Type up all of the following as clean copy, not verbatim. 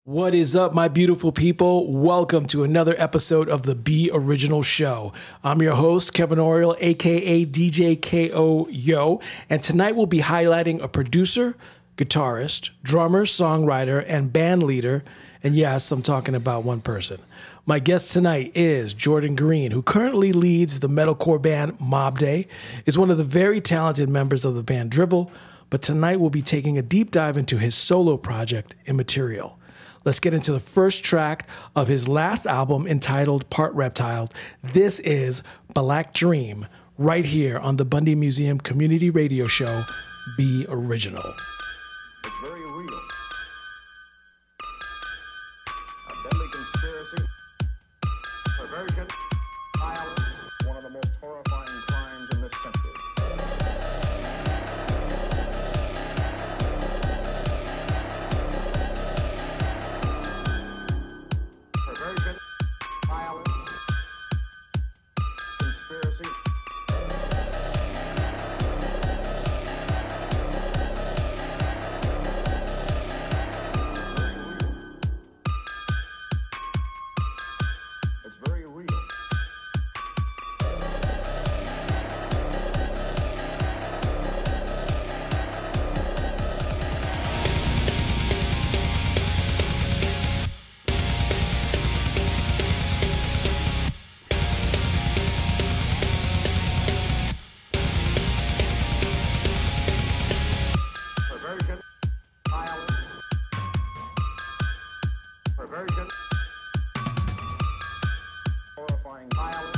What is up, my beautiful people? Welcome to another episode of the Be Original Show. I'm your host, Kevin Oriel, aka djko Yo, and tonight we'll be highlighting a producer, guitarist, drummer, songwriter, and band leader. And yes, I'm talking about one person. My guest tonight is Jordan Greene, who currently leads the metalcore band Mob Day, is one of the very talented members of the band Dribble, but tonight we'll be taking a deep dive into his solo project, iMMaterial. Let's get into the first track of his last album entitled Part Reptile. This is Black Dream, right here on the Bundy Museum Community Radio Show, Be Original. It's very real. A deadly conspiracy, perversion, violence, one of the most horrifying crimes in this century. Perversion, violence, conspiracy. It's very real. Perversion, violence, perversion, horrifying violence.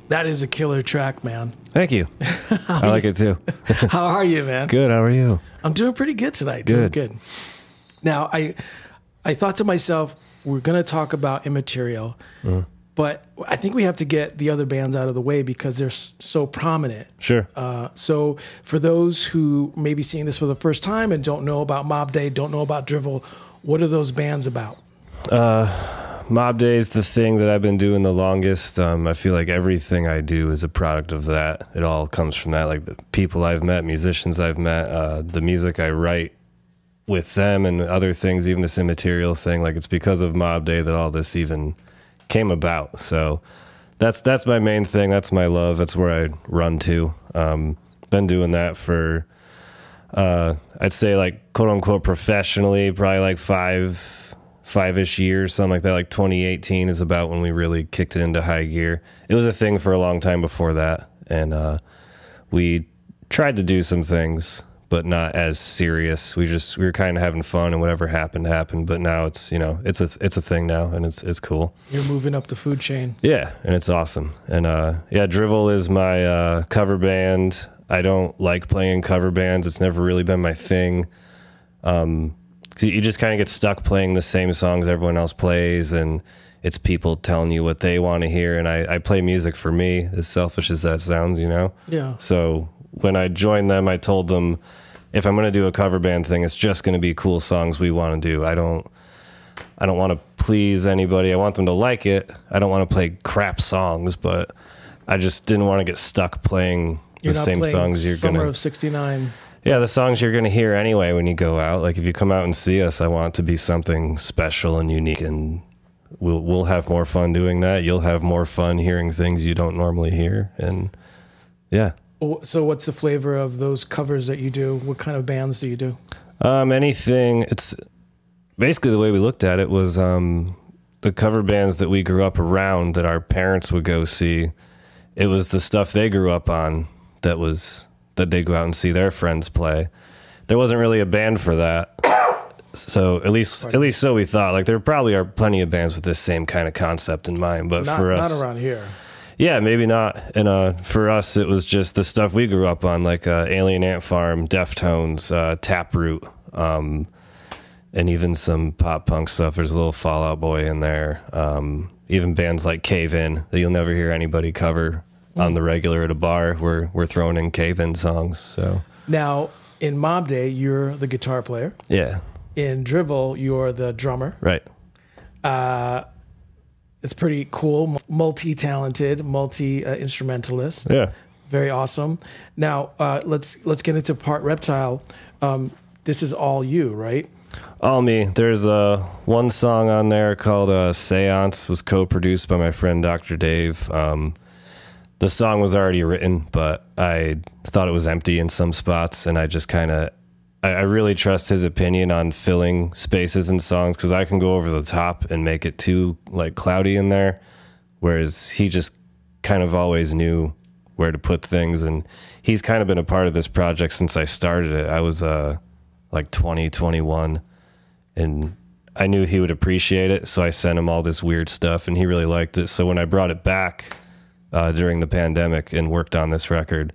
That is a killer track, man. Thank you. I like it too. How are you, man? Good. How are you? I'm doing pretty good tonight. Good. Doing good. Now, I thought to myself, we're going to talk about iMMaterial, but I think we have to get the other bands out of the way because they're so prominent. Sure. So for those who may be seeing this for the first time and don't know about Mob Day, don't know about Drivel, what are those bands about? Mob Day is the thing that I've been doing the longest. I feel like everything I do is a product of that. It all comes from that, like the people I've met, musicians I've met, the music I write with them and other things, even this iMMaterial thing. Like it's because of Mob Day that all this even came about. So that's my main thing. That's my love. That's where I run to. Been doing that for, I'd say like quote unquote professionally, probably like five-ish years, something like that. Like 2018 is about when we really kicked it into high gear. It was a thing for a long time before that, and we tried to do some things, but not as serious. We were kind of having fun, and whatever happened happened. But now it's, you know, it's a thing now, and it's cool. You're moving up the food chain. Yeah, and it's awesome. And yeah, Drivel is my cover band. I don't like playing in cover bands. It's never really been my thing. You just kind of get stuck playing the same songs everyone else plays, and it's people telling you what they want to hear. And I play music for me, as selfish as that sounds, you know? Yeah. So when I joined them, I told them, if I'm going to do a cover band thing, it's just going to be cool songs we want to do. I don't want to please anybody. I want them to like it. I don't want to play crap songs, but I just didn't want to get stuck playing the same songs you're going to... Summer of '69. Yeah, the songs you're going to hear anyway when you go out. Like, if you come out and see us, I want it to be something special and unique, and we'll have more fun doing that. You'll have more fun hearing things you don't normally hear, and yeah. So what's the flavor of those covers that you do? What kind of bands do you do? Anything. It's basically, the way we looked at it was the cover bands that we grew up around, that our parents would go see. It was the stuff they grew up on that they'd go out and see their friends play. There wasn't really a band for that. So at least so we thought. Like, there probably are plenty of bands with this same kind of concept in mind, but for us, not around here. Yeah, maybe not. And for us, it was just the stuff we grew up on, like Alien Ant Farm, Deftones, Taproot, and even some pop punk stuff. There's a little Fall Out Boy in there. Even bands like Cave In that you'll never hear anybody cover on the regular at a bar. We're throwing in Cave In songs. So now, in Mob Day, you're the guitar player. Yeah. In Drivel, you're the drummer. Right. It's pretty cool, multi-talented, multi-instrumentalist. Yeah. Very awesome. Now, let's get into part Reptile. This is all you, right? All me. There's one song on there called Seance. It was co-produced by my friend Dr. Dave. The song was already written, but I thought it was empty in some spots, and I just kind of... I really trust his opinion on filling spaces in songs, because I can go over the top and make it too like cloudy in there, whereas he just kind of always knew where to put things, and he's kind of been a part of this project since I started it. I was like 20, 21, and I knew he would appreciate it, so I sent him all this weird stuff, and he really liked it. So when I brought it back during the pandemic and worked on this record,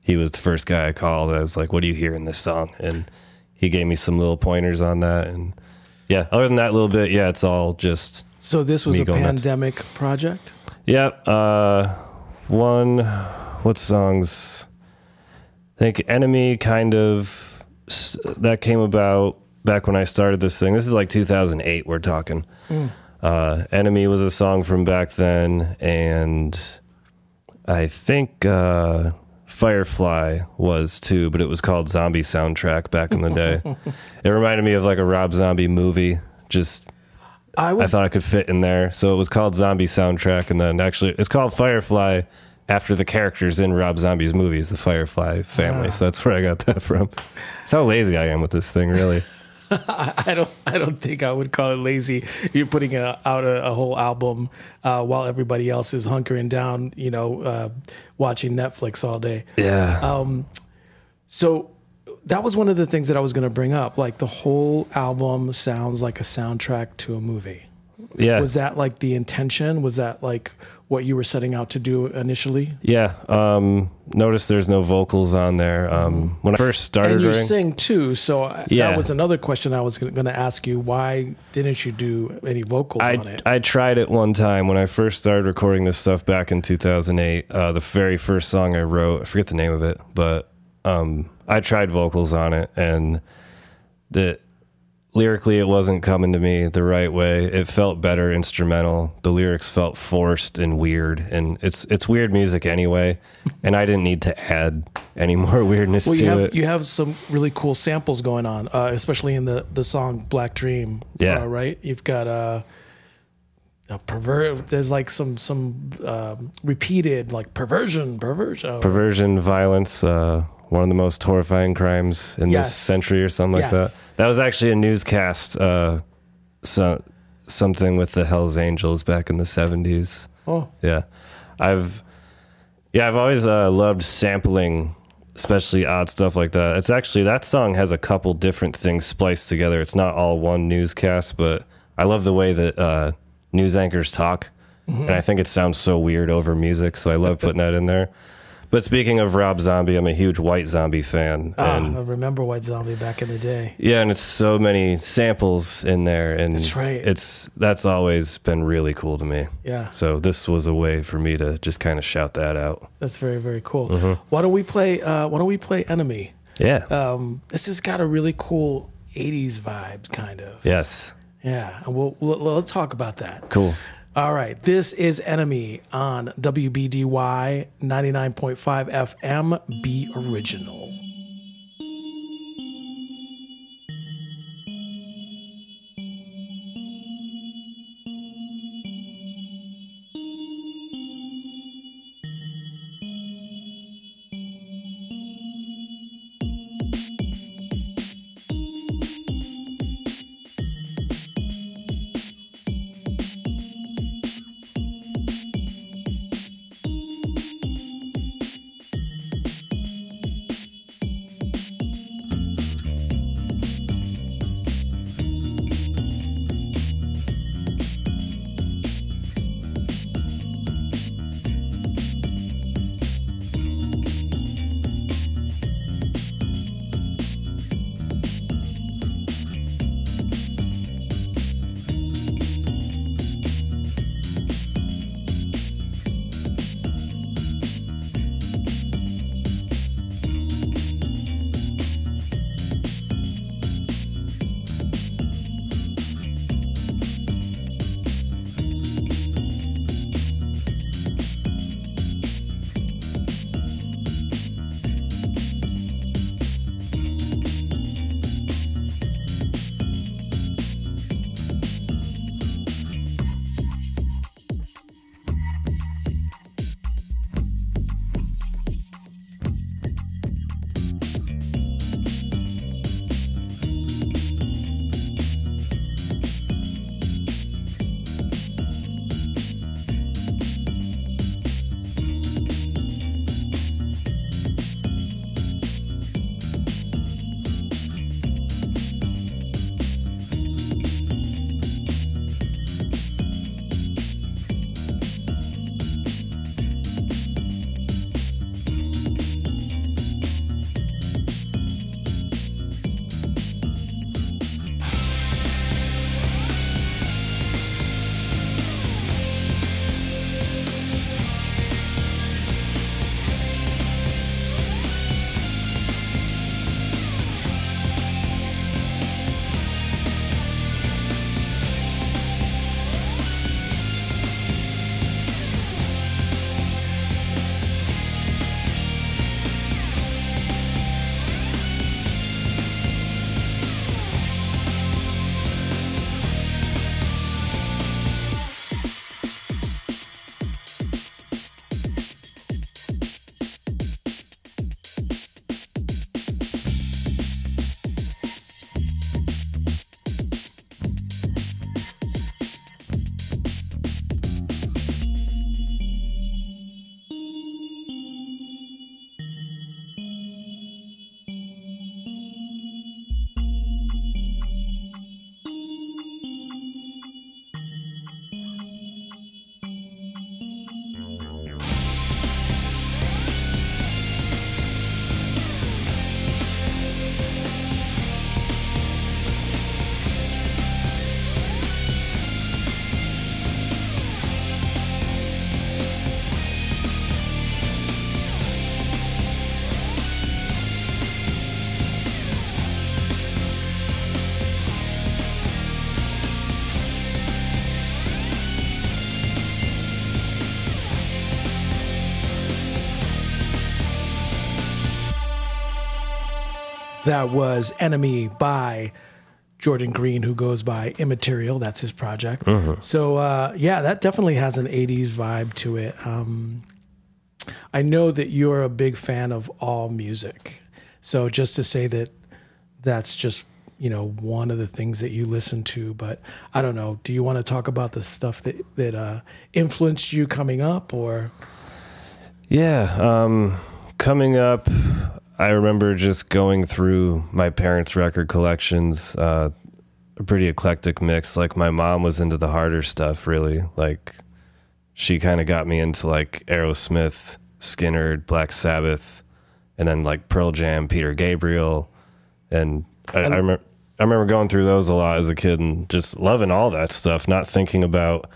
he was the first guy I called. I was like, what do you hear in this song? And he gave me some little pointers on that. And yeah, other than that little bit, yeah, it's all just... So this was a pandemic project? Yep. What songs? I think Enemy kind of... That came about back when I started this thing. This is like 2008 we're talking. Enemy was a song from back then, and I think... Firefly was too, but it was called Zombie Soundtrack back in the day. It reminded me of like a Rob Zombie movie. Just I thought I could fit in there, so it was called Zombie Soundtrack, and then actually it's called Firefly after the characters in Rob Zombie's movies, the Firefly family. So that's where I got that from. That's how lazy I am with this thing, really. I don't think I would call it lazy. You're putting out a whole album while everybody else is hunkering down, you know, watching Netflix all day. Yeah. So that was one of the things that I was going to bring up. Like, the whole album sounds like a soundtrack to a movie. Yeah. Was that like the intention? Was that like what you were setting out to do initially? Yeah. Notice there's no vocals on there. When I first started, and you sing too, so yeah. That was another question I was going to ask you. Why didn't you do any vocals on it? I tried it one time when I first started recording this stuff back in 2008. The very first song I wrote, I forget the name of it, but I tried vocals on it, and lyrically, it wasn't coming to me the right way. It felt better instrumental. The lyrics felt forced and weird, and it's weird music anyway, and I didn't need to add any more weirdness to it. You have some really cool samples going on, especially in the song Black Dream. Yeah. Right? You've got a pervert. There's like some repeated like perversion, violence. One of the most horrifying crimes in this century, or something like that. That was actually a newscast, something with the Hells Angels back in the 70s. Oh, yeah. I've always loved sampling especially odd stuff like that. It's actually, that song has a couple different things spliced together. It's not all one newscast, but I love the way that news anchors talk. And I think it sounds so weird over music, so I love putting that in there. But speaking of Rob Zombie, I'm a huge White Zombie fan. And I remember White Zombie back in the day. yeah, and it's so many samples in there, and That's right. That's always been really cool to me. Yeah. So this was a way for me to just kind of shout that out. That's very, very cool. Why don't we play Enemy? Yeah. This has got a really cool 80s vibes, kind of. Yes. Yeah, and let's talk about that. Cool. All right, this is Enemy on WBDY 99.5 FM, Be Original. That was Enemy by Jordan Greene, who goes by iMMaterial. That's his project. So, yeah, that definitely has an 80s vibe to it. I know that you're a big fan of all music. So just to say that that's just, you know, one of the things that you listen to. But I don't know. Do you want to talk about the stuff that influenced you coming up, or? Yeah, coming up, I remember just going through my parents' record collections, a pretty eclectic mix. Like my mom was into the harder stuff, really. Like she kind of got me into like Aerosmith, Skynyrd, Black Sabbath, and then like Pearl Jam, Peter Gabriel. And I remember going through those a lot as a kid and just loving all that stuff, not thinking about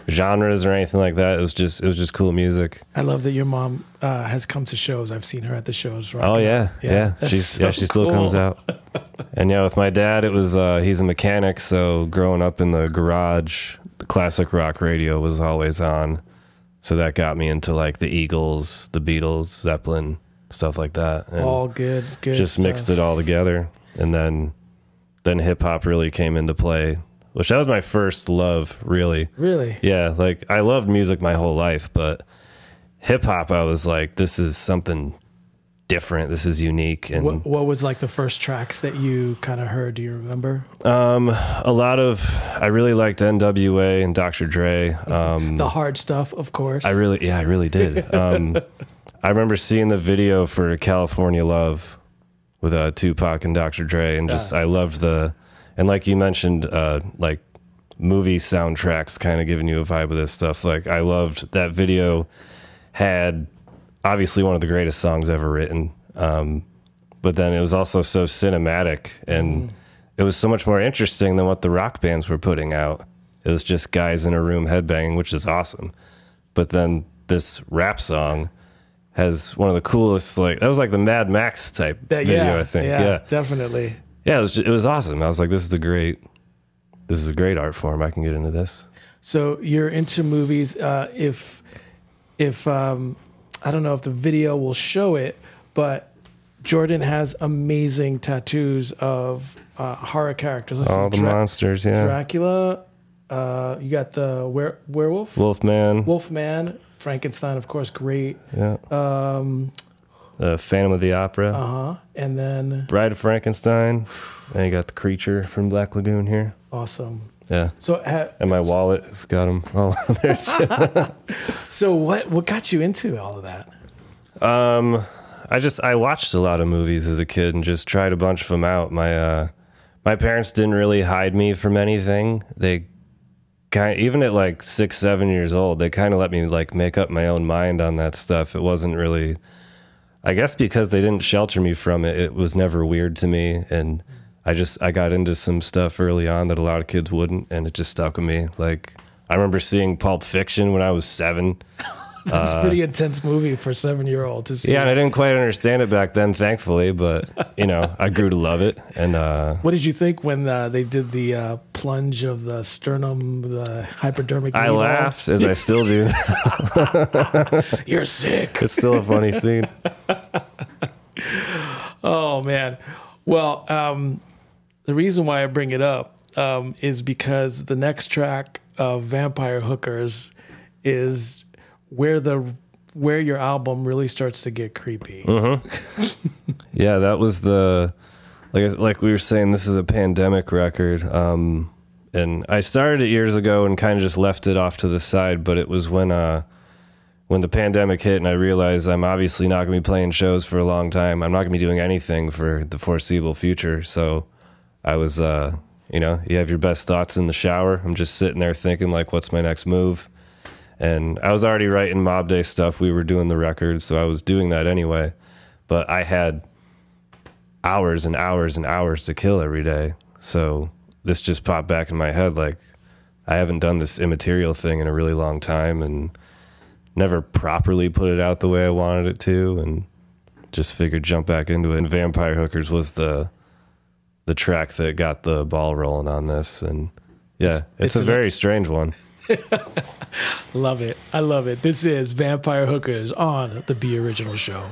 genres or anything like that. It was just cool music. I love that your mom has come to shows. I've seen her at the shows. Right? Oh yeah. She still comes out. And yeah, with my dad, it was he's a mechanic, so growing up in the garage, the classic rock radio was always on. So that got me into like the Eagles, the Beatles, Zeppelin, stuff like that. And all good just stuff. mixed it all together. And then hip hop really came into play, which that was my first love, really. Really? Yeah, like I loved music my whole life, but hip hop, I was like, this is something different. This is unique. And what was like the first tracks that you kind of heard? Do you remember? A lot of, I really liked NWA and Dr. Dre. The hard stuff, of course. I really did. I remember seeing the video for California Love with Tupac and Dr. Dre, and just, I loved and like you mentioned, like movie soundtracks kind of giving you a vibe of this stuff. Like I loved that video, had obviously one of the greatest songs ever written. But then it was also so cinematic, and it was so much more interesting than what the rock bands were putting out. It was just guys in a room headbanging, which is awesome. But then this rap song has one of the coolest, like, that was like the Mad Max type video, I think. Yeah, definitely. Yeah, it was awesome. I was like, this is a great art form. I can get into this. So you're into movies. If I don't know if the video will show it, but Jordan has amazing tattoos of horror characters. All the monsters, yeah. Dracula. You got the werewolf. Wolfman. Frankenstein, of course, great. Yeah. Phantom of the Opera. And then Bride of Frankenstein. And you got the creature from Black Lagoon here. Awesome. Yeah. So and my wallet has got them all there too. So what got you into all of that? I watched a lot of movies as a kid and just tried a bunch of them out. My parents didn't really hide me from anything. They even at like 6, 7 years old, they kind of let me like make up my own mind on that stuff. It wasn't really, I guess because they didn't shelter me from it, it was never weird to me. And I got into some stuff early on that a lot of kids wouldn't, and it just stuck with me. Like I remember seeing Pulp Fiction when I was 7. That's a pretty intense movie for a 7-year-old to see. Yeah, and I didn't quite understand it back then, thankfully, but I grew to love it. And what did you think when they did the plunge of the sternum, the hypodermic needle? I laughed, as I still do. You're sick. It's still a funny scene. Oh man. Well, the reason why I bring it up is because the next track of Vampire Hookers is where your album really starts to get creepy. Yeah, that was like we were saying, this is a pandemic record. And I started it years ago and kind of just left it off to the side, but it was when the pandemic hit and I realized I'm obviously not going to be playing shows for a long time. I'm not going to be doing anything for the foreseeable future. So I was, you have your best thoughts in the shower. I'm just sitting there thinking like, what's my next move? And I was already writing Mob Day stuff. We were doing the records, so I was doing that anyway. But I had hours and hours and hours to kill every day. So this just popped back in my head. Like, I haven't done this iMMaterial thing in a really long time and never properly put it out the way I wanted it to, and just figured jump back into it. And Vampire Hookers was the track that got the ball rolling on this. And yeah, it's a very strange one. Love it. I love it. This is Vampire Hookers on the Be Original Show.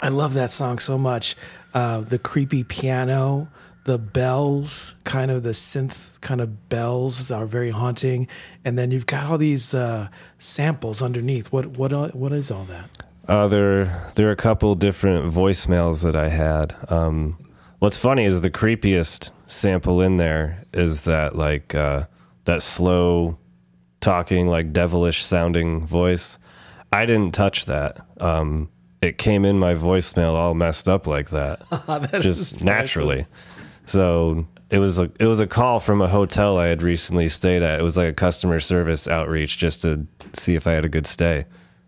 I love that song so much. The creepy piano, the bells, kind of the synth kind of bells are very haunting, and then you've got all these samples underneath. What is all that? There are a couple different voicemails that I had. What's funny is the creepiest sample in there is that like that slow talking, like devilish sounding voice. I didn't touch that. It came in my voicemail all messed up like that, That just naturally. So it was a call from a hotel I had recently stayed at. It was like a customer service outreach just to see if I had a good stay.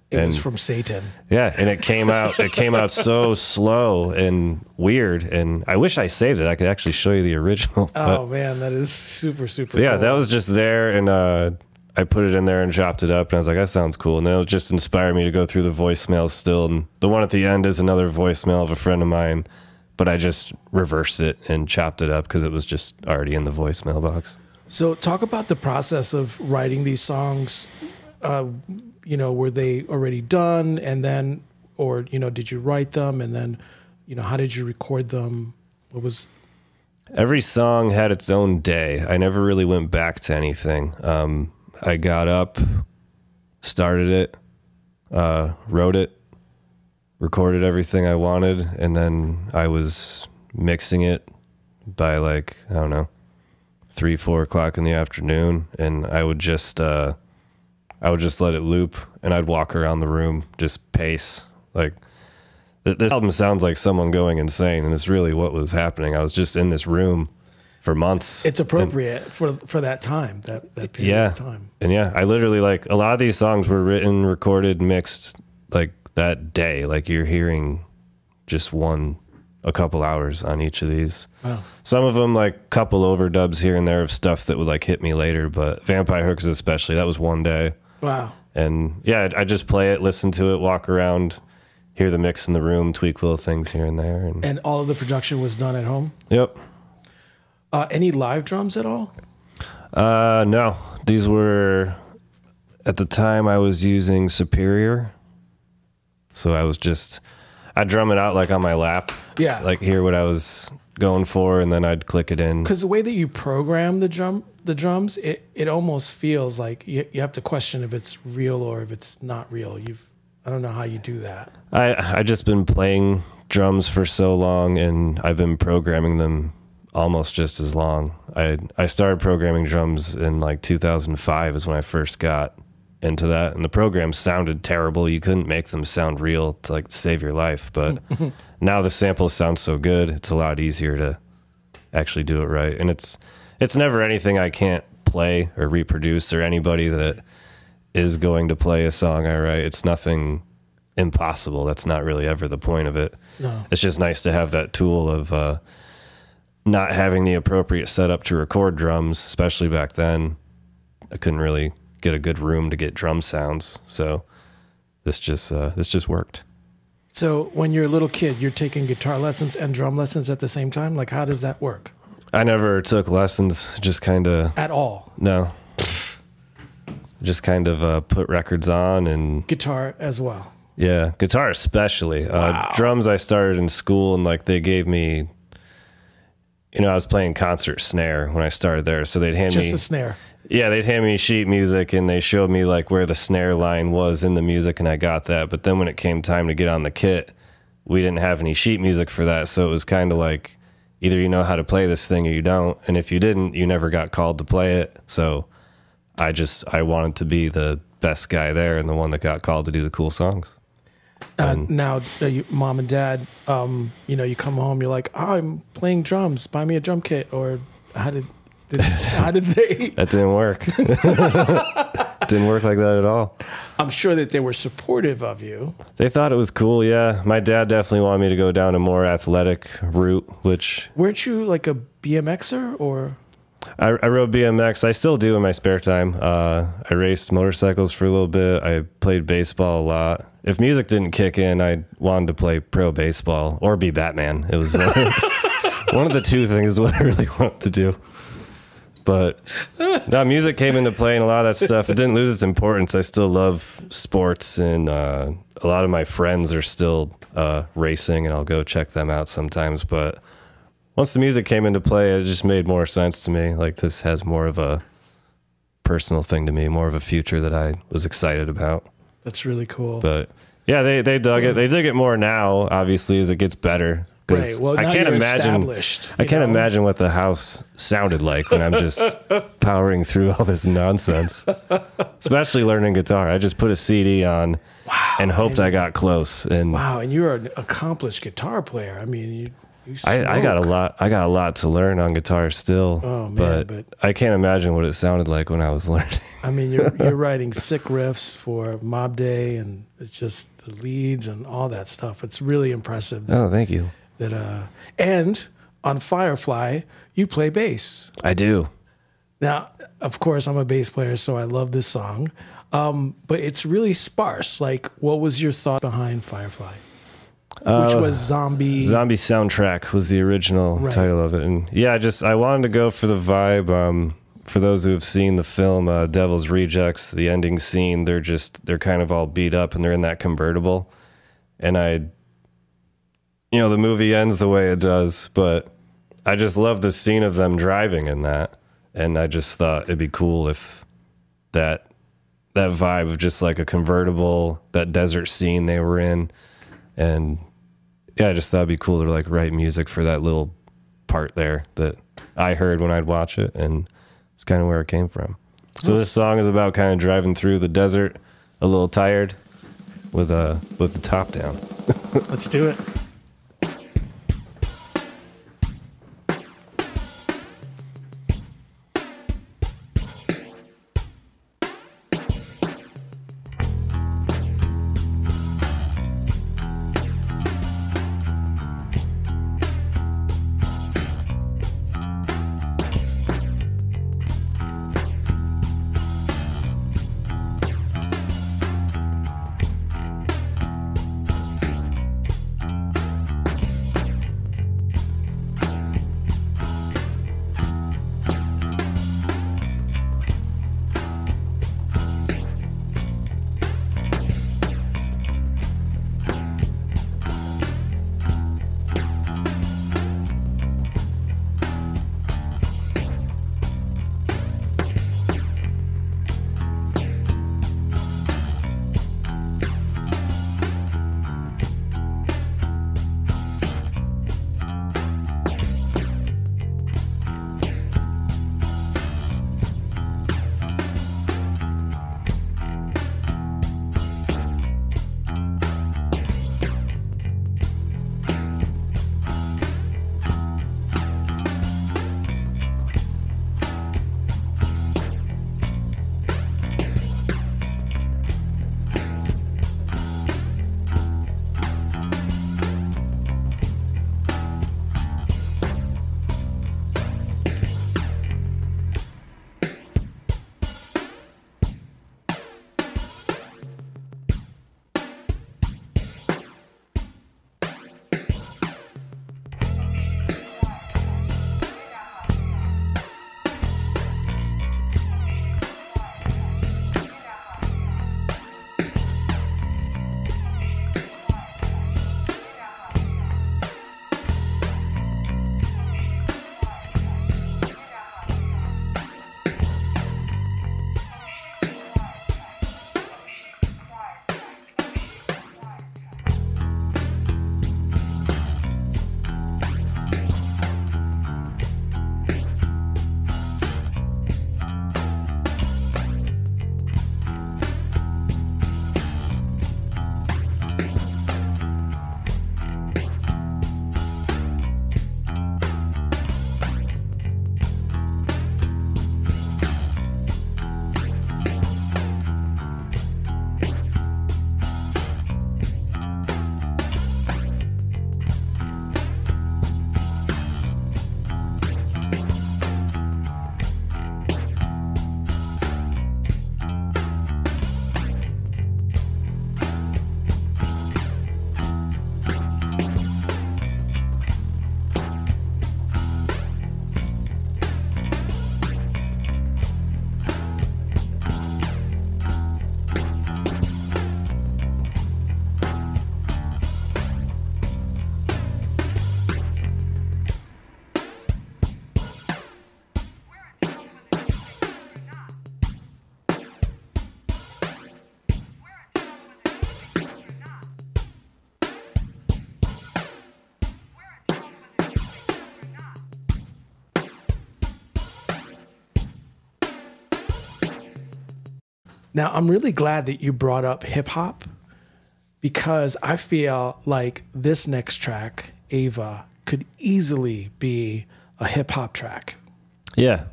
It was from Satan. Yeah, and it came out so slow and weird, and I wish I saved it. I could actually show you the original. Oh man, that is super Yeah, cool. that was just there, and I put it in there and chopped it up, and I was like, that sounds cool. And then it just inspired me to go through the voicemails still, and the one at the end is another voicemail of a friend of mine, but I just reversed it and chopped it up because it was just already in the voicemail box. So talk about the process of writing these songs. Were they already done, and then, or did you write them, and then, how did you record them? What was? Every song had its own day. I never really went back to anything. I got up, started it, wrote it, recorded everything I wanted, and then I was mixing it by like, I don't know, 3, 4 o'clock in the afternoon, and I would just let it loop, and I'd walk around the room, just pace. Like, this album sounds like someone going insane, and it's really what was happening. I was just in this room for months. It's appropriate for that time, that period of time. And yeah, I literally, like, a lot of these songs were written, recorded, mixed, like, that day. Like, you're hearing just a couple hours on each of these. Wow. Some of them, like, couple overdubs here and there of stuff that would, like, hit me later, but Vampire Hookers especially, that was one day. Wow. And yeah, I just play it, listen to it, walk around, hear the mix in the room, tweak little things here and there. And all of the production was done at home? Yep. Any live drums at all? No. These were, at the time I was using Superior. So I'd drum it out like on my lap. Yeah. Like hear what I was going for, and then I'd click it in. Because the way that you program the drums, it almost feels like you have to question if it's real or if it's not real. I don't know how you do that. I just been playing drums for so long, and I've been programming them almost just as long. I started programming drums in like 2005 is when I first got into that, and the programs sounded terrible. You couldn't make them sound real to like save your life, but now the samples sound so good, it's a lot easier to actually do it right. And it's never anything I can't play or reproduce, or anybody that is going to play a song I write. It's nothing impossible. That's not really ever the point of it. No. It's just nice to have that tool of not having the appropriate setup to record drums, especially back then. I couldn't really get a good room to get drum sounds, so this just worked. So when you're a little kid, you're taking guitar lessons and drum lessons at the same time? Like, how does that work? I never took lessons, just kind of... At all? No. Just kind of put records on and... Guitar as well? Yeah, guitar especially. Wow. Drums I started in school, and like they gave me... I was playing concert snare when I started there, so they'd hand me... Just a snare? Yeah, they'd hand me sheet music, and they showed me like where the snare line was in the music, and I got that. But then when it came time to get on the kit, we didn't have any sheet music for that, so it was kind of like either you know how to play this thing or you don't, and if you didn't, you never got called to play it. So I wanted to be the best guy there and the one that got called to do the cool songs. Now, mom and dad, you come home, you're like, oh, I'm playing drums, buy me a drum kit, or how did they? That didn't work. Didn't work like that at all. I'm sure that they were supportive of you. They thought it was cool, yeah. My dad definitely wanted me to go down a more athletic route, which... Weren't you like a BMXer, or... I rode BMX. I still do in my spare time. I raced motorcycles for a little bit. I played baseball a lot. If music didn't kick in, I wanted to play pro baseball or be Batman. It was one of the two things what I really wanted to do. But no, music came into play and a lot of that stuff. It didn't lose its importance. I still love sports, and a lot of my friends are still racing, and I'll go check them out sometimes. But once the music came into play, it just made more sense to me. Like, this has more of a personal thing to me, more of a future that I was excited about. That's really cool. But yeah, they dug it. They dig it more now, obviously, as it gets better. Right. Well, now you're established. I can't imagine what the house sounded like when I'm just powering through all this nonsense. Especially learning guitar. I just put a CD on and hoped I got close. And wow, and you're an accomplished guitar player. I mean, you I got a lot to learn on guitar still. Oh man, but I can't imagine what it sounded like when I was learning. I mean, you're writing sick riffs for Mob Day, and it's just the leads and all that stuff. It's really impressive. Oh, thank you. And on Firefly, you play bass. I do. Now, of course, I'm a bass player, so I love this song. But it's really sparse. Like, what was your thought behind Firefly? Which was Zombie Soundtrack was the original title of it. And yeah, I wanted to go for the vibe. For those who have seen the film Devil's Rejects, the ending scene, they're kind of all beat up and they're in that convertible. And the movie ends the way it does, but I just love the scene of them driving in that. And I just thought it'd be cool if that vibe of just like a convertible, that desert scene they were in. And yeah, I just thought it'd be cool to like write music for that little part there that I heard when I'd watch it. And it's kind of where it came from. So this song is about kind of driving through the desert, a little tired with the top down. Let's do it. Now, I'm really glad that you brought up hip hop because I feel like this next track, Ava, could easily be a hip hop track. Yeah.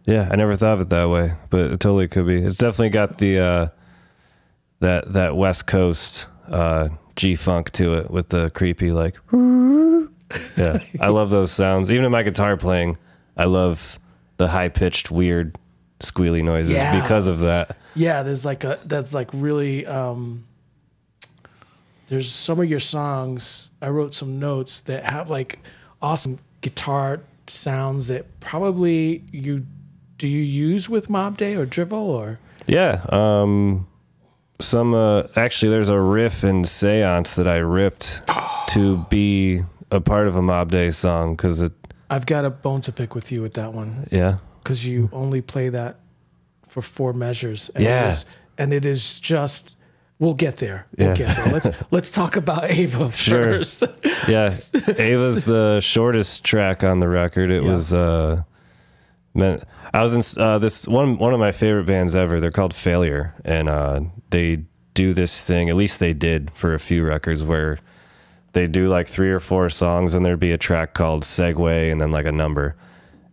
Yeah, I never thought of it that way, but it totally could be. It's definitely got the that West Coast G-funk to it with the creepy like yeah. I love those sounds. Even in my guitar playing, I love the high-pitched weird squealy noises because of that. Yeah, there's like that's like really there's some of your songs, I wrote some notes that have like awesome guitar sounds that probably do you use with Mob Day or Drivel or? Yeah, some actually there's a riff in Seance that I ripped to be a part of a Mob Day song because it. I've got a bone to pick with you with that one. Yeah, because you only play that for 4 measures. And it is just. We'll get there. We'll get there. Let's talk about Ava first. Yes, Ava's the shortest track on the record. It was meant. I was in this one of my favorite bands ever. They're called Failure, and they do this thing. At least they did for a few records where they do like 3 or 4 songs, and there'd be a track called Segue, and then like a number,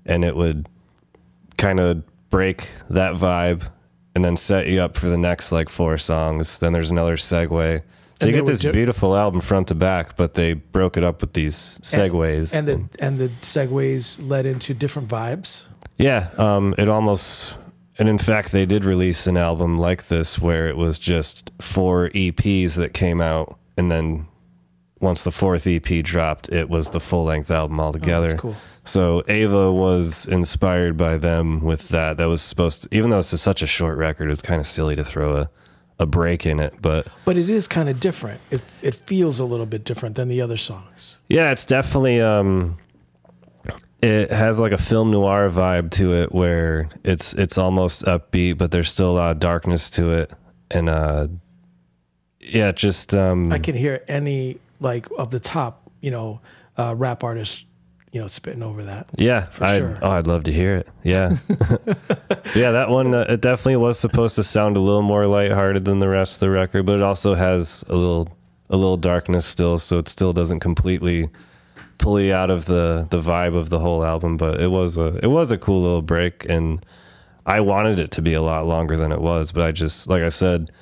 and it would kind of break that vibe, and then set you up for the next like 4 songs. Then there's another segue. So you get this beautiful album front to back, but they broke it up with these segues. And the segues led into different vibes. Yeah, it almost, and in fact, they did release an album like this where it was just 4 EPs that came out, and then once the 4th EP dropped, it was the full-length album altogether. Oh, that's cool. So Ava was inspired by them with that. That was supposed to, even though it's such a short record, it's kind of silly to throw a break in it, but it is kind of different. It feels a little bit different than the other songs. Yeah, it's definitely it has like a film noir vibe to it where it's almost upbeat, but there's still a lot of darkness to it. And yeah, just I can hear any like of the top, rap artists, spitting over that. Yeah, for sure. I'd love to hear it. Yeah. Yeah, that one, it definitely was supposed to sound a little more lighthearted than the rest of the record, but it also has a little darkness still, so it still doesn't completely pull you out of the vibe of the whole album. But it was a cool little break, and I wanted it to be a lot longer than it was, but I just, like I said,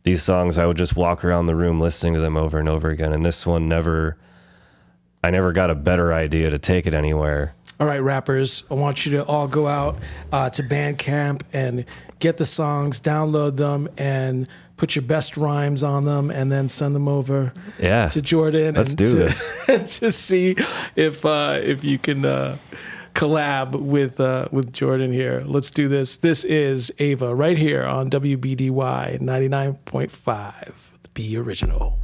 these songs I would just walk around the room listening to them over and over again, and this one I never got a better idea to take it anywhere. All right, rappers, I want you to all go out to Bandcamp and get the songs, download them, and put your best rhymes on them, and then send them over to Jordan. Let's do this. To see if you can collab with Jordan here. Let's do this. This is Ava right here on WBDY 99.5, Be Original.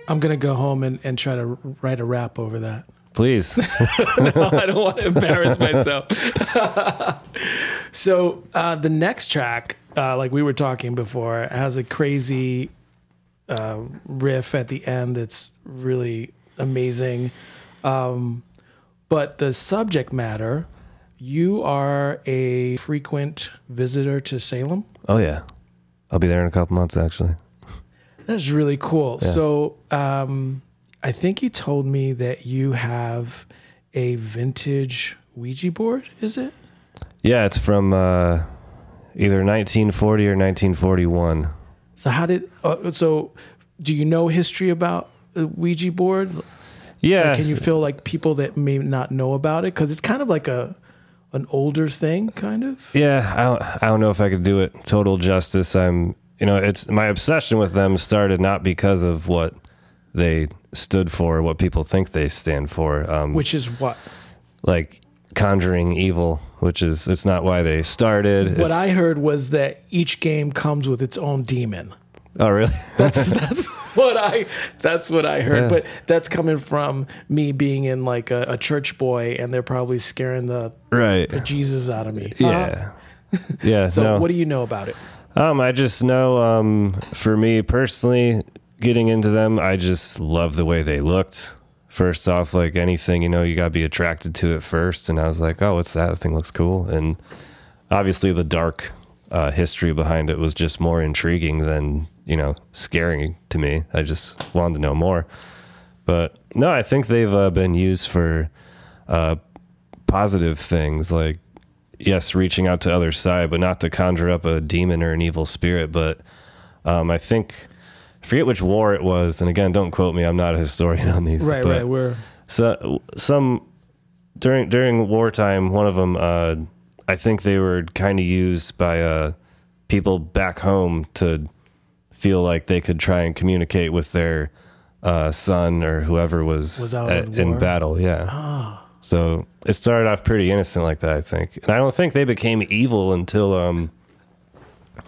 I'm going to go home and try to write a rap over that. Please. No, I don't want to embarrass myself. So the next track, like we were talking before, has a crazy riff at the end that's really amazing. But the subject matter, you are a frequent visitor to Salem? Oh, yeah. I'll be there in a couple months, actually. That's really cool. Yeah. So I think you told me that you have a vintage Ouija board, is it? Yeah, it's from either 1940 or 1941. So how did, so do you know history about the Ouija board? Yeah. Like, can you feel like people that may not know about it? Because it's kind of like an older thing, kind of. Yeah, I don't know if I could do it total justice. It's my obsession with them started not because of what they stood for, what people think they stand for. Which is what? Like conjuring evil, it's not why they started. What I heard was that each game comes with its own demon. Oh, really? That's what I heard. Yeah. But that's coming from me being in like a church boy, and they're probably scaring the Jesus out of me. Yeah. Yeah. So what do you know about it? I just know, for me personally, getting into them, I just love the way they looked. First off, like anything, you gotta be attracted to it first. And I was like, oh, what's that? The thing looks cool. And obviously the dark history behind it was just more intriguing than, scaring to me. I just wanted to know more. But no, I think they've been used for positive things, like, yes, reaching out to other side, but not to conjure up a demon or an evil spirit. But I forget which war it was, and again, don't quote me. I'm not a historian on these. Right. During wartime, one of them, I think they were kind of used by people back home to feel like they could try and communicate with their son or whoever was out in battle. Yeah. Ah. So it started off pretty innocent like that, I think. And I don't think they became evil until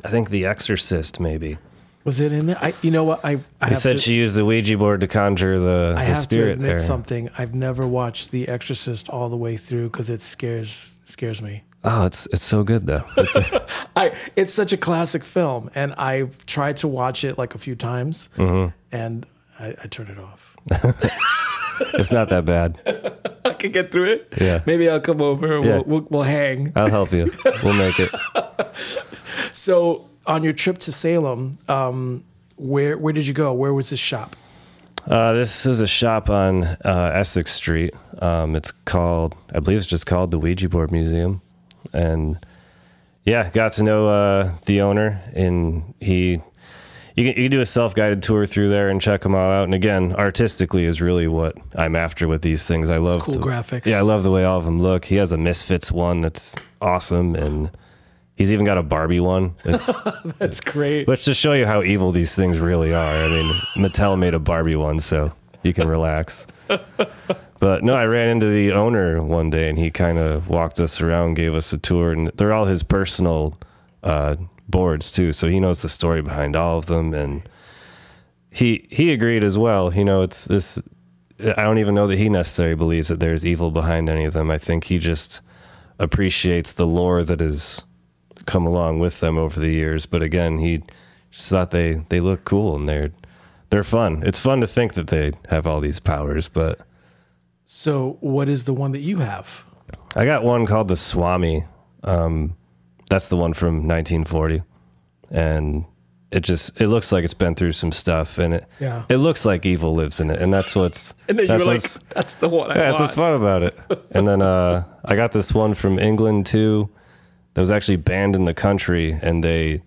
I think The Exorcist, maybe. Was it in there? You know what? They said she used the Ouija board to conjure the spirit there. I have to admit something. I've never watched The Exorcist all the way through because it scares me. Oh, it's so good though. It's such a classic film, and I've tried to watch it like a few times, and I turn it off. It's not that bad. I can get through it. Yeah. Maybe I'll come over. And yeah. We'll hang. I'll help you. We'll make it. So, on your trip to Salem, where did you go? Where was this shop? This is a shop on Essex Street. It's called, I believe it's just called the Ouija Board Museum. And yeah, got to know the owner, and you can do a self-guided tour through there and check them all out. And again, artistically is really what I'm after with these things. I love cool graphics. Yeah, I love the way all of them look. He has a Misfits one that's awesome, and he's even got a Barbie one. That's great. Which to show you how evil these things really are. I mean, Mattel made a Barbie one, so you can relax. But no, I ran into the owner one day, and he kind of walked us around, gave us a tour, and they're all his personal boards too, so he knows the story behind all of them, and he agreed as well. It's this. I don't even know that he necessarily believes that there's evil behind any of them. I think he just appreciates the lore that has come along with them over the years. But again, he just thought they look cool, and they're fun. It's fun to think that they have all these powers. But so, what is the one that you have? I got one called the Swami. That's the one from 1940, and it looks like it's been through some stuff, and it looks like evil lives in it, and that's what's and then you're like, that's the one I want. That's what's fun about it. And then I got this one from England too, that was actually banned in the country, and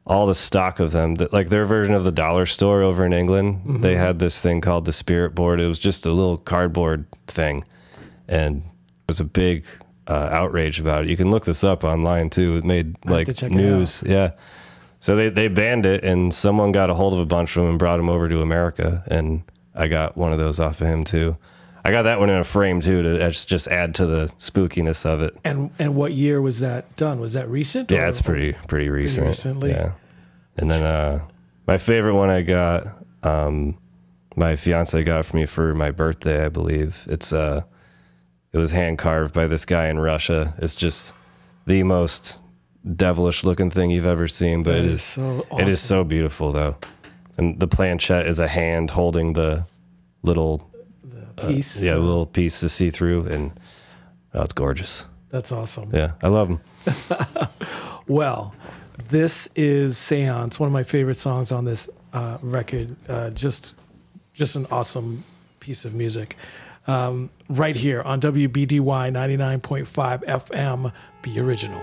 all the stock of them, like their version of the dollar store over in England, they had this thing called the Spirit Board. It was just a little cardboard thing, and it was a big outrage about it. You can look this up online too. It made like news. Yeah. So they banned it, and someone got a hold of a bunch of them and brought them over to America, and I got one of those off of him too. I got that one in a frame too to just add to the spookiness of it. And what year was that done? Was that recent? Yeah, it's pretty recent. Pretty recently. Yeah. And then my favorite one I got, my fiance got for me for my birthday, I believe. It was hand carved by this guy in Russia. It's just the most devilish looking thing you've ever seen, but it is so awesome. It is so beautiful though. And the planchette is a hand holding the little piece. The little piece to see through, and it's gorgeous. That's awesome. Yeah, I love them. Well, this is Seance, one of my favorite songs on this record. Just an awesome piece of music. Right here on WBDY 99.5 FM, Be Original.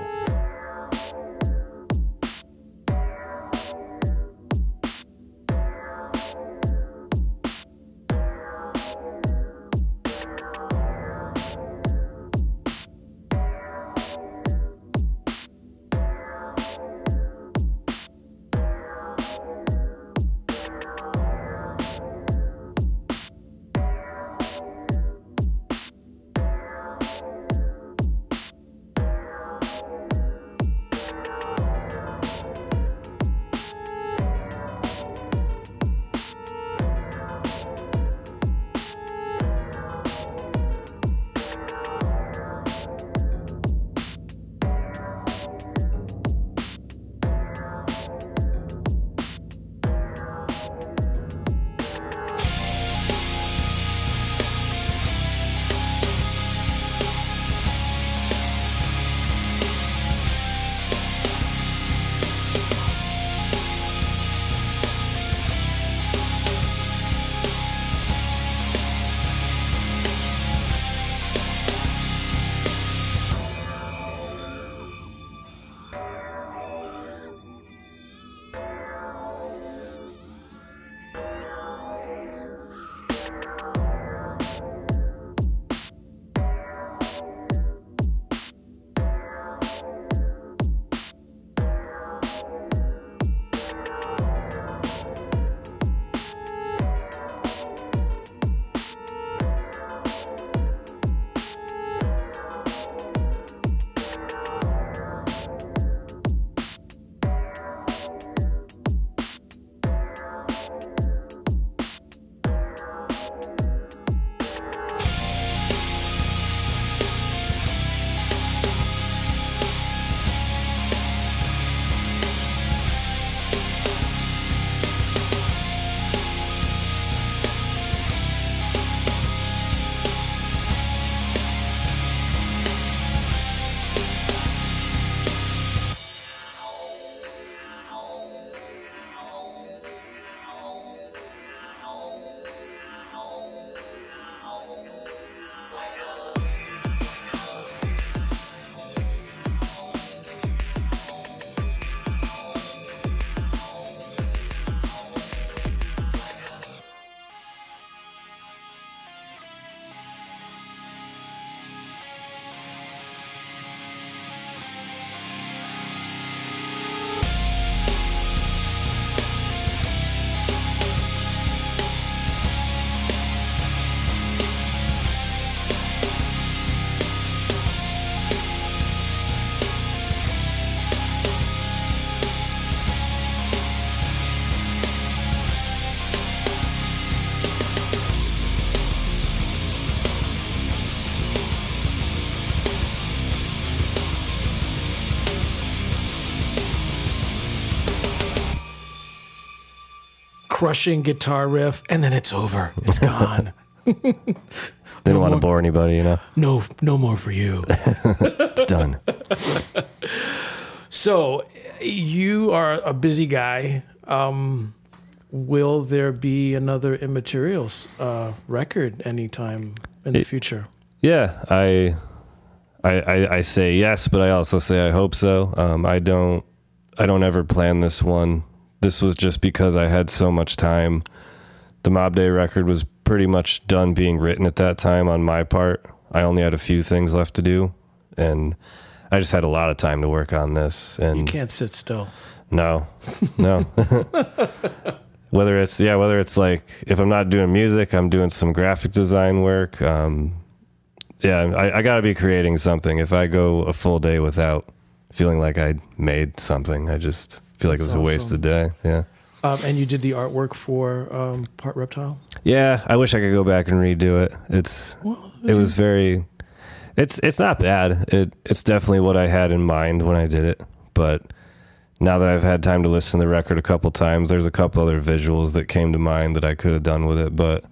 crushing guitar riff, and then it's over. It's gone. Didn't want to bore anybody, you know? No more for you. It's done. So you are a busy guy. Will there be another iMMaterial's record anytime in the future? Yeah, I say yes, but I also say I hope so. I don't ever plan this one. This was just because I had so much time. The Mob Day record was pretty much done being written at that time on my part. I only had a few things left to do, and I just had a lot of time to work on this. And you can't sit still. No. whether it's like if I'm not doing music, I'm doing some graphic design work. I got to be creating something. If I go a full day without feeling like I made something, I just feel like it was a wasted day. Yeah. And you did the artwork for Part Reptile? Yeah, I wish I could go back and redo it. It's not bad. It's definitely what I had in mind when I did it. But now that I've had time to listen to the record a couple times, there's a couple other visuals that came to mind that I could have done with it. But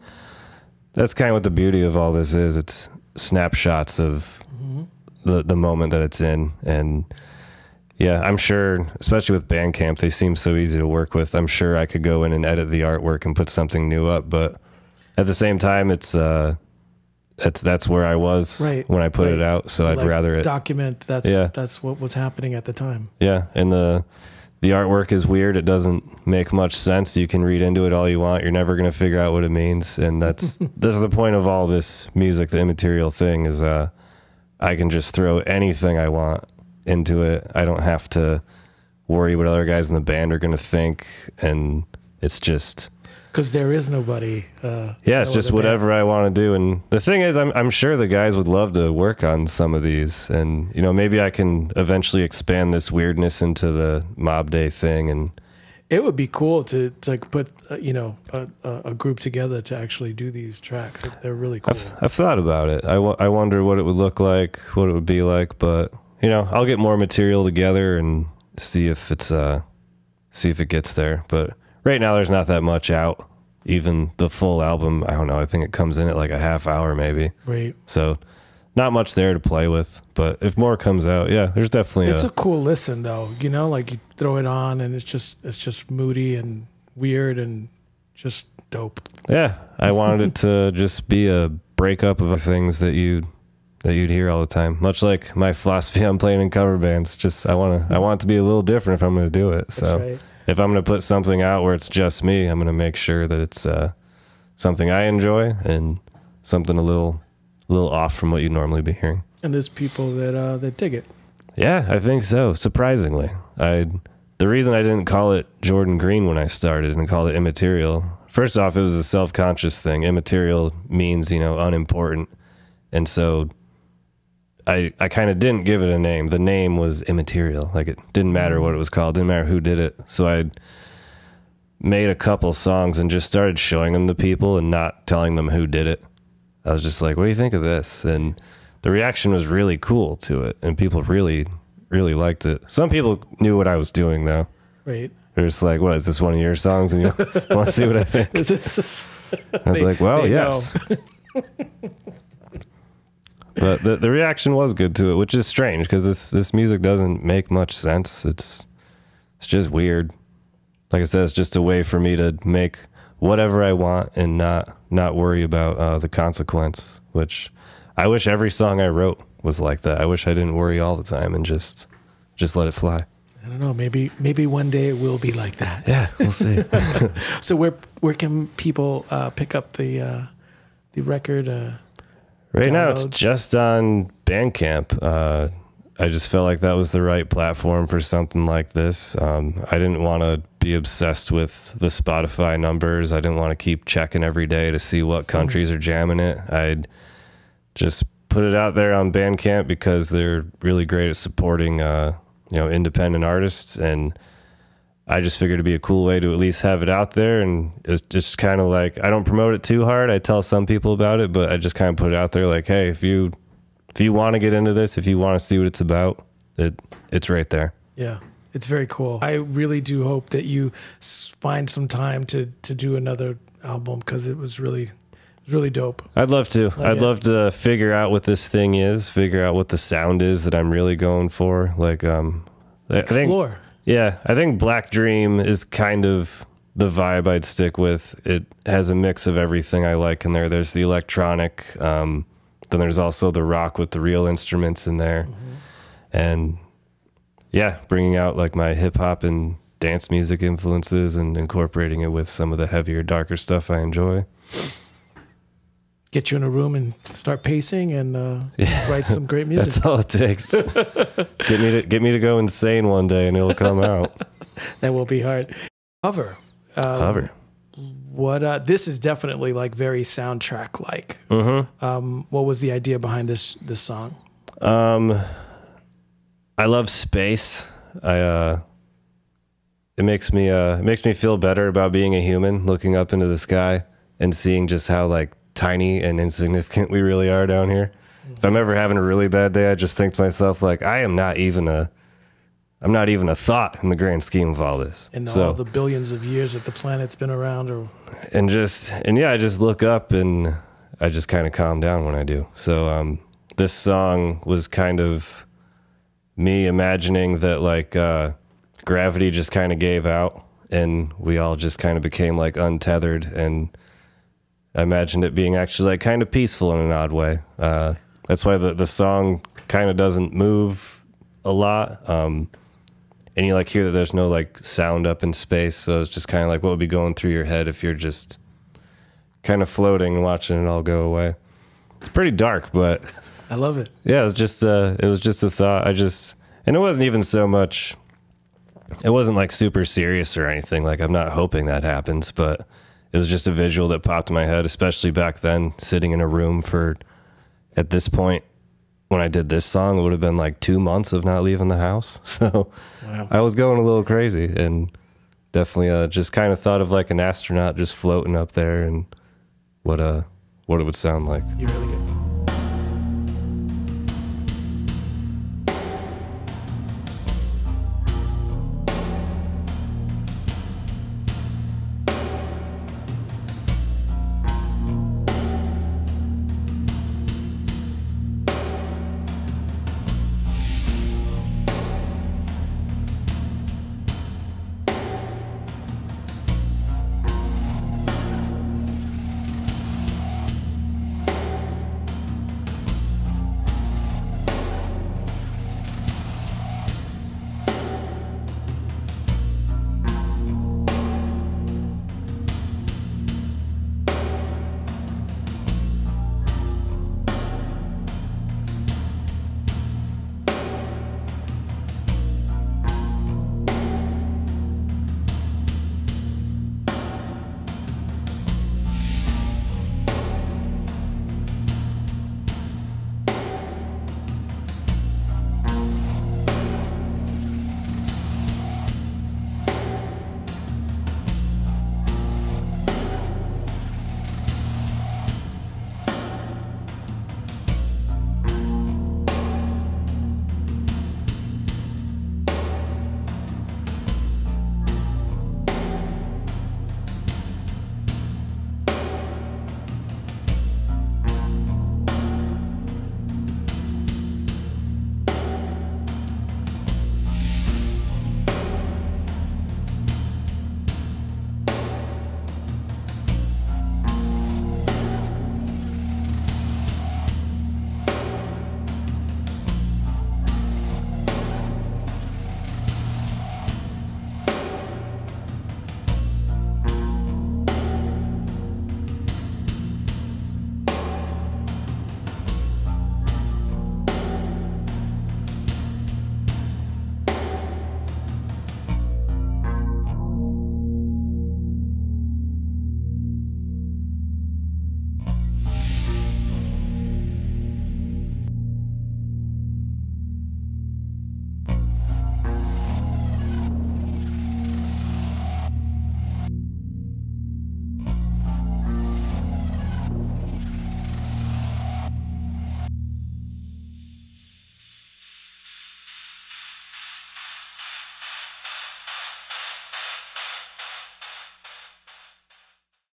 that's kind of what the beauty of all this is. It's snapshots of the moment that it's in. And yeah, I'm sure, especially with Bandcamp, they seem so easy to work with. I'm sure I could go in and edit the artwork and put something new up. But at the same time, that's where I was when I put it out. So I'd rather document that's what was happening at the time. Yeah, and the artwork is weird. It doesn't make much sense. You can read into it all you want. You're never going to figure out what it means. And this is the point of all this music, the iMMaterial thing, is I can just throw anything I want into it. I don't have to worry what other guys in the band are going to think. And it's just... because there is nobody. It's just whatever I want to do. And the thing is, I'm sure the guys would love to work on some of these. And, maybe I can eventually expand this weirdness into the Mob Day thing. And it would be cool to like put, a group together to actually do these tracks. They're really cool. I've thought about it. I wonder what it would look like, what it would be like. But, I'll get more material together and see if it gets there. But right now, there's not that much out. Even the full album, I don't know. I think it comes in at like a half hour, maybe. Right. So, not much there to play with. But if more comes out, yeah, there's definitely. It's a cool listen, though. Like you throw it on, and it's just moody and weird and just dope. Yeah, I wanted it to just be a breakup of things that you'd hear all the time. Much like my philosophy on playing in cover bands. Just I want it to be a little different if I'm going to do it. So. That's right. If I'm going to put something out where it's just me, I'm going to make sure that it's something I enjoy and something a little off from what you'd normally be hearing. And there's people that dig it. Yeah, I think so. Surprisingly, the reason I didn't call it Jordan Greene when I started and called it iMMaterial. First off, it was a self-conscious thing. Immmaterial means unimportant, and so I kind of didn't give it a name. The name was iMMaterial. Like, it didn't matter what it was called. Didn't matter who did it. So I made a couple songs and just started showing them to people and not telling them who did it. I was just like, what do you think of this? And the reaction was really cool to it. And people really, really liked it. Some people knew what I was doing, though. Right. They're just like, what, is this one of your songs? And you want to see what I think? I was like, well, yes. But the reaction was good to it, which is strange because this music doesn't make much sense. It's just weird. Like I said, it's just a way for me to make whatever I want and not worry about the consequence, which I wish every song I wrote was like that. I wish I didn't worry all the time and just let it fly. I don't know. Maybe one day it will be like that. Yeah, we'll see. So where can people pick up the record? Right now, it's just on Bandcamp. I just felt like that was the right platform for something like this. I didn't want to be obsessed with the Spotify numbers. I didn't want to keep checking every day to see what countries are jamming it. I'd just put it out there on Bandcamp because they're really great at supporting, independent artists, and I just figured it'd be a cool way to at least have it out there. And it's just kind of like, I don't promote it too hard. I tell some people about it, but I just kind of put it out there like, hey, if you want to get into this, if you want to see what it's about, it's right there. Yeah. It's very cool. I really do hope that you find some time to do another album, because it was really dope. I'd love to. I'd love to figure out what this thing is, figure out what the sound is that I'm really going for. Like, Explore. I think Black Dream is kind of the vibe I'd stick with. It has a mix of everything I like in there. There's the electronic, then there's also the rock with the real instruments in there. And yeah, bringing out like my hip hop and dance music influences and incorporating it with some of the heavier, darker stuff I enjoy. Get you in a room and start pacing and write some great music. That's all it takes. Get me to go insane one day and it'll come out. That will be hard. Cover. What this is definitely like very soundtrack like. What was the idea behind this song? I love space. It makes me feel better about being a human, looking up into the sky and seeing just how like tiny and insignificant we really are down here. If I'm ever having a really bad day, I just think to myself like, I'm not even a thought in the grand scheme of all this. In all the billions of years that the planet's been around, I just look up and I just kind of calm down when I do. So this song was kind of me imagining that like gravity just kind of gave out and we all just kind of became like untethered, and I imagined it being actually like kind of peaceful in an odd way. That's why the song kind of doesn't move a lot. And you like hear that there's no like sound up in space. So it's just kind of like what would be going through your head if you're just kind of floating and watching it all go away. It's pretty dark, but I love it. Yeah, it was just a thought. And it wasn't even so much, it wasn't like super serious or anything. Like I'm not hoping that happens, but it was just a visual that popped in my head, especially back then, sitting in a room at this point, when I did this song, it would have been like 2 months of not leaving the house. So wow. I was going a little crazy, and definitely just kind of thought of like an astronaut just floating up there and what it would sound like. You're really good.